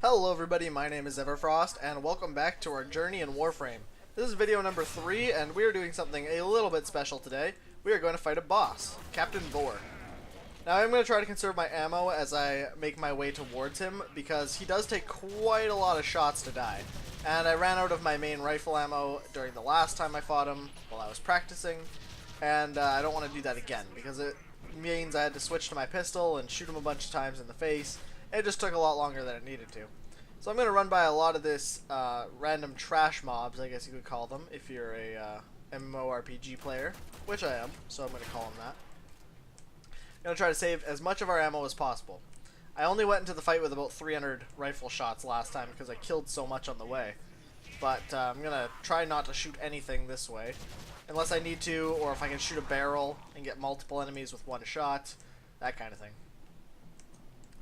Hello everybody, my name is Everfrost, and welcome back to our journey in Warframe. This is video number 3, and we are doing something a little bit special today. We are going to fight a boss, Captain Vor. Now I'm going to try to conserve my ammo as I make my way towards him, because he does take quite a lot of shots to die. And I ran out of my main rifle ammo during the last time I fought him while I was practicing, and I don't want to do that again, because it means I had to switch to my pistol and shoot him a bunch of times in the face. It just took a lot longer than it needed to. So I'm going to run by a lot of this random trash mobs, I guess you could call them, if you're a MMORPG player, which I am, so I'm going to call them that. I'm going to try to save as much of our ammo as possible. I only went into the fight with about 300 rifle shots last time because I killed so much on the way. But I'm going to try not to shoot anything this way, unless I need to, or if I can shoot a barrel and get multiple enemies with one shot, that kind of thing.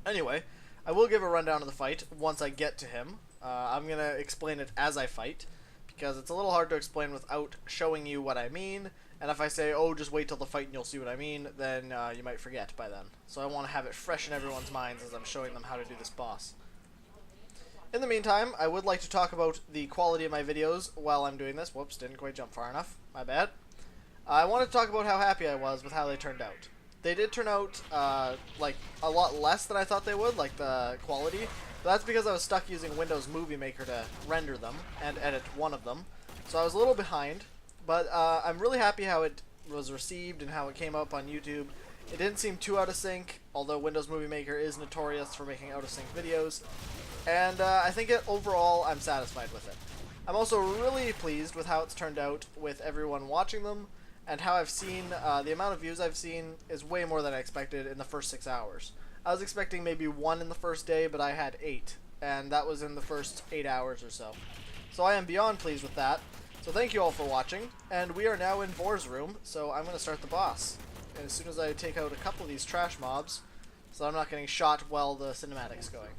Anyway, I will give a rundown of the fight once I get to him. I'm going to explain it as I fight, because it's a little hard to explain without showing you what I mean, and if I say, oh, just wait till the fight and you'll see what I mean, then you might forget by then. So I want to have it fresh in everyone's minds as I'm showing them how to do this boss. In the meantime, I would like to talk about the quality of my videos while I'm doing this. Whoops, didn't quite jump far enough. My bad. I wanted to talk about how happy I was with how they turned out. They did turn out, like, a lot less than I thought they would, like the quality. But that's because I was stuck using Windows Movie Maker to render them and edit one of them. So I was a little behind, but I'm really happy how it was received and how it came up on YouTube. It didn't seem too out of sync, although Windows Movie Maker is notorious for making out of sync videos. And I think overall I'm satisfied with it. I'm also really pleased with how it's turned out with everyone watching them. And how I've seen, the amount of views I've seen is way more than I expected in the first 6 hours. I was expecting maybe 1 in the first day, but I had 8. And that was in the first 8 hours or so. So I am beyond pleased with that. So thank you all for watching. And we are now in Vor's room, so I'm going to start the boss. And as soon as I take out a couple of these trash mobs, so I'm not getting shot while the cinematic's going.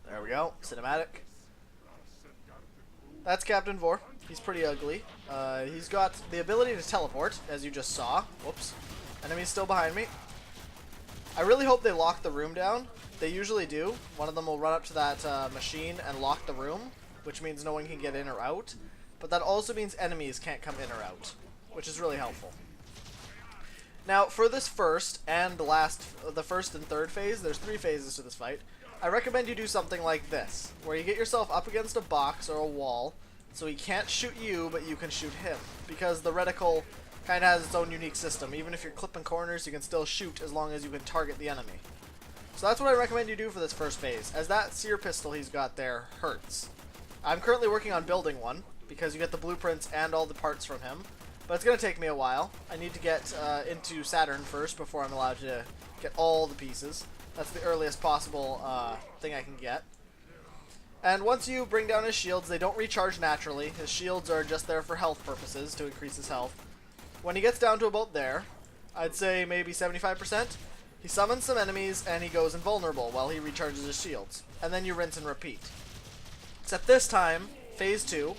There we go, cinematic. That's Captain Vor. He's pretty ugly. He's got the ability to teleport, as you just saw. Whoops. Enemy's still behind me. I really hope they lock the room down. They usually do. One of them will run up to that machine and lock the room, which means no one can get in or out. But that also means enemies can't come in or out, which is really helpful. Now, for this first and the first and third phase, there's 3 phases to this fight. I recommend you do something like this, where you get yourself up against a box or a wall, so he can't shoot you, but you can shoot him, because the reticle kind of has its own unique system. Even if you're clipping corners, you can still shoot as long as you can target the enemy. So that's what I recommend you do for this first phase, as that sear pistol he's got there hurts. I'm currently working on building one, because you get the blueprints and all the parts from him, but it's going to take me a while. I need to get into Saturn first before I'm allowed to get all the pieces. That's the earliest possible thing I can get. And once you bring down his shields, they don't recharge naturally. His shields are just there for health purposes, to increase his health. When he gets down to about there, I'd say maybe 75%, he summons some enemies and he goes invulnerable while he recharges his shields. And then you rinse and repeat. Except this time, phase 2,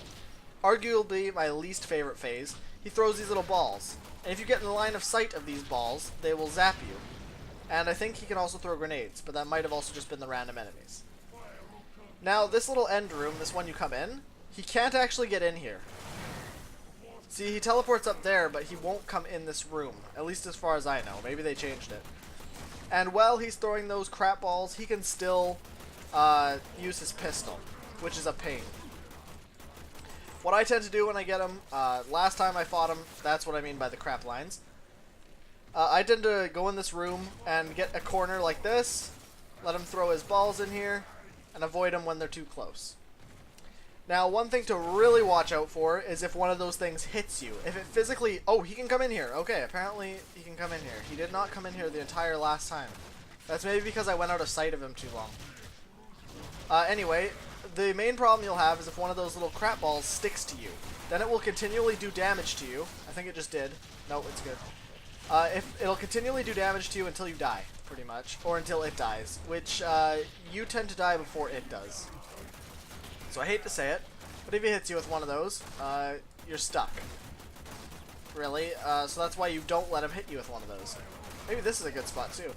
arguably my least favorite phase, he throws these little balls. And if you get in the line of sight of these balls, they will zap you. And I think he can also throw grenades, but that might have also just been the random enemies. Now, this little end room, this one you come in, he can't actually get in here. See, he teleports up there, but he won't come in this room, at least as far as I know. Maybe they changed it. And while he's throwing those crap balls, he can still use his pistol, which is a pain. What I tend to do when I get him, last time I fought him, that's what I mean by the crap lines. I tend to go in this room and get a corner like this, let him throw his balls in here, and avoid them when they're too close. Now, one thing to really watch out for is if one of those things hits you. If it physically... Oh, he can come in here. Okay, apparently he can come in here. He did not come in here the entire last time. That's maybe because I went out of sight of him too long. Anyway, the main problem you'll have is if one of those little crap balls sticks to you. Then it will continually do damage to you. I think it just did. No, it's good. It'll continually do damage to you until you die, pretty much. Or until it dies, which you tend to die before it does. So I hate to say it, but if it hits you with one of those, you're stuck. Really? So that's why you don't let him hit you with one of those. Maybe this is a good spot, too.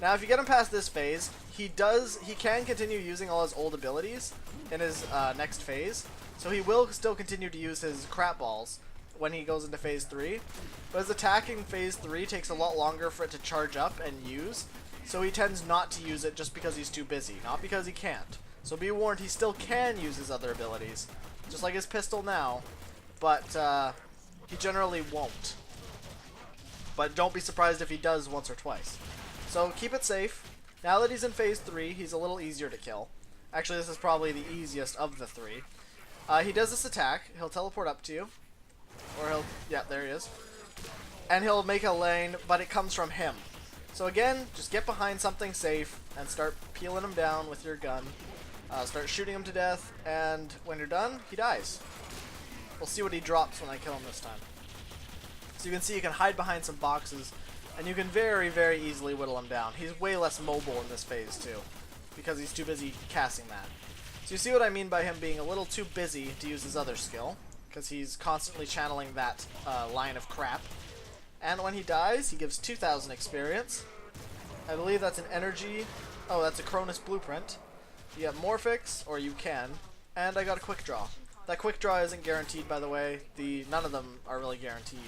Now, if you get him past this phase, he can continue using all his old abilities in his next phase. So he will still continue to use his crap balls when he goes into phase 3. But his attack in phase 3 takes a lot longer for it to charge up and use. So he tends not to use it just because he's too busy, not because he can't. So be warned, he still can use his other abilities, just like his pistol now, but he generally won't. But don't be surprised if he does once or twice. So keep it safe. Now that he's in phase 3, he's a little easier to kill. Actually, this is probably the easiest of the 3. He does this attack. He'll teleport up to you. Or he'll... yeah, there he is. And he'll make a lane, but it comes from him. So again, just get behind something safe and start peeling him down with your gun. Start shooting him to death, and when you're done, he dies. We'll see what he drops when I kill him this time. So you can see you can hide behind some boxes, and you can very, very easily whittle him down. He's way less mobile in this phase too, because he's too busy casting that. So you see what I mean by him being a little too busy to use his other skill, because he's constantly channeling that line of crap. And when he dies, he gives 2,000 experience. I believe that's an energy. Oh, that's a Cronus blueprint. You have Morphix, or you can, and I got a quick draw. That quick draw isn't guaranteed, by the way. None of them are really guaranteed,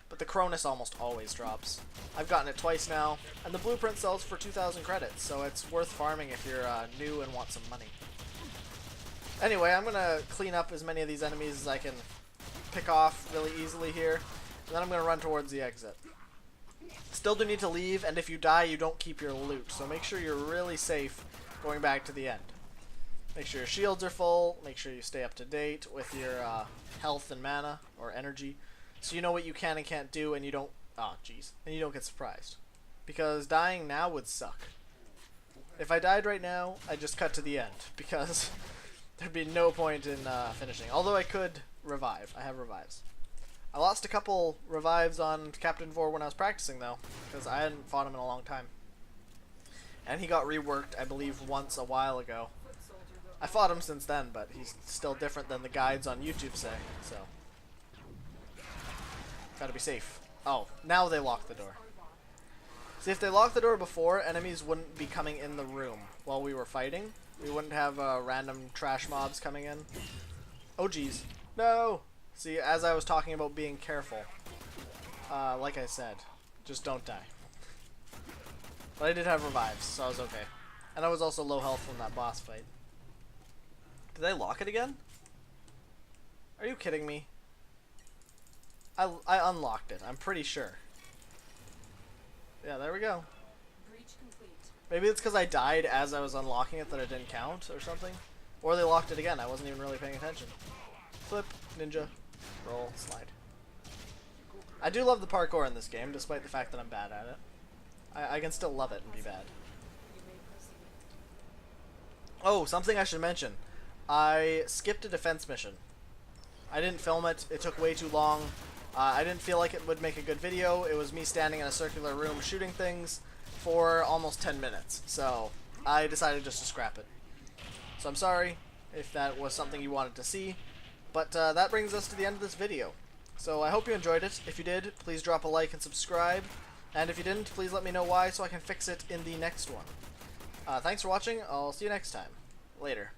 but the Cronus almost always drops. I've gotten it twice now, and the blueprint sells for 2,000 credits, so it's worth farming if you're new and want some money. Anyway, I'm gonna clean up as many of these enemies as I can pick off really easily here, and then I'm gonna run towards the exit. Still do need to leave, and if you die, you don't keep your loot, so make sure you're really safe going back to the end. Make sure your shields are full, make sure you stay up to date with your health and mana, or energy, so you know what you can and can't do, and you don't, oh jeez, and you don't get surprised. Because dying now would suck. If I died right now, I'd just cut to the end, because there'd be no point in finishing. Although I could revive, I have revives. I lost a couple revives on Captain Vor when I was practicing though, because I hadn't fought him in a long time. And he got reworked, I believe, once a while ago. I fought him since then, but he's still different than the guides on YouTube say, so. Gotta be safe. Oh, now they lock the door. See, if they locked the door before, enemies wouldn't be coming in the room while we were fighting. We wouldn't have random trash mobs coming in. Oh, jeez. No! See, as I was talking about being careful, like I said, just don't die. But I did have revives, so I was okay. And I was also low health from that boss fight. Did they lock it again? Are you kidding me? I unlocked it, I'm pretty sure. Yeah, there we go. Maybe it's because I died as I was unlocking it that it didn't count or something. Or they locked it again, I wasn't even really paying attention. Flip, ninja, roll, slide. I do love the parkour in this game, despite the fact that I'm bad at it. I can still love it and be bad. Oh, something I should mention. I skipped a defense mission. I didn't film it. It took way too long. I didn't feel like it would make a good video. It was me standing in a circular room shooting things for almost 10 minutes. So I decided just to scrap it. So I'm sorry if that was something you wanted to see. But that brings us to the end of this video. So I hope you enjoyed it. If you did, please drop a like and subscribe. And if you didn't, please let me know why so I can fix it in the next one. Thanks for watching. I'll see you next time. Later.